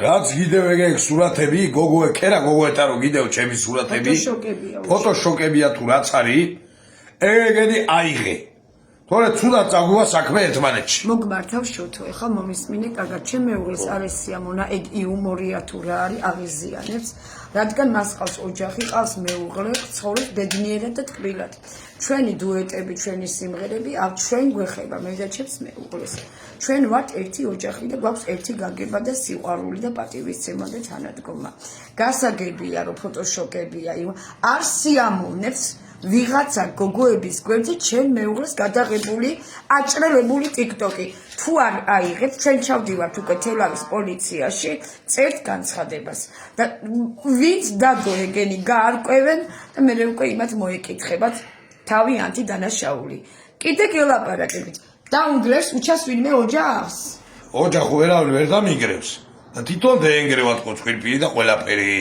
რაც კიდევ ეგ სურათები, გოგოე, ქერა გოგოეთა რომ კიდევ ჩემი სურათები, ფოტოშოკებია თუ რაც არის, ეგენი აიღე. თორე ცუდად წაგუვა საქმე ერთმანეთში. მოგმართავ შოთო, ეხლა მომისმინე კარგად, ჩემ მეუღლის არის სიამონა, ეგ იუმორია თუ რა არის, აღიზიანებს, რადგან მას ყავს ოჯახი, ყავს მეუღლე, ცხოვრობს ბედნიერად და ტკბილად. ჩვენი დუეტები, ჩვენი სიმღერები, ჩვენ გვეხება მე და ჩემს მეუღლეს. ჩვენ ვართ ერთი ოჯახი და გვაქვს ერთი გაგება და სიყვარული და პატივისცემა და თანადგომა. გასაგებია, რომ ფოტოშოკებია, არ სიამოვნებს ვიღაცა გოგოების გვერდზე ჩემ მეუღლეს გადაღებული, აჭრელებული TikTok-ი. თუ არ აიღეთ, ჩვენ ჩავდივართ უკვე თელავის პოლიციაში, წერთ განცხადებას. და ვინც დადო ეგენი გაარკვევენ და მე უკვე იმათ მოეკითხებათ თავიანთი დანაშაული. კიდე გელაპარაკებით. დაუნგრევს უჩას ვინმე ოჯახს? ოჯახო ვერავინ ვერ დამიგრევს. და თვითონ დაენგრევათ ყოჩხირფილი და ყველაფერი.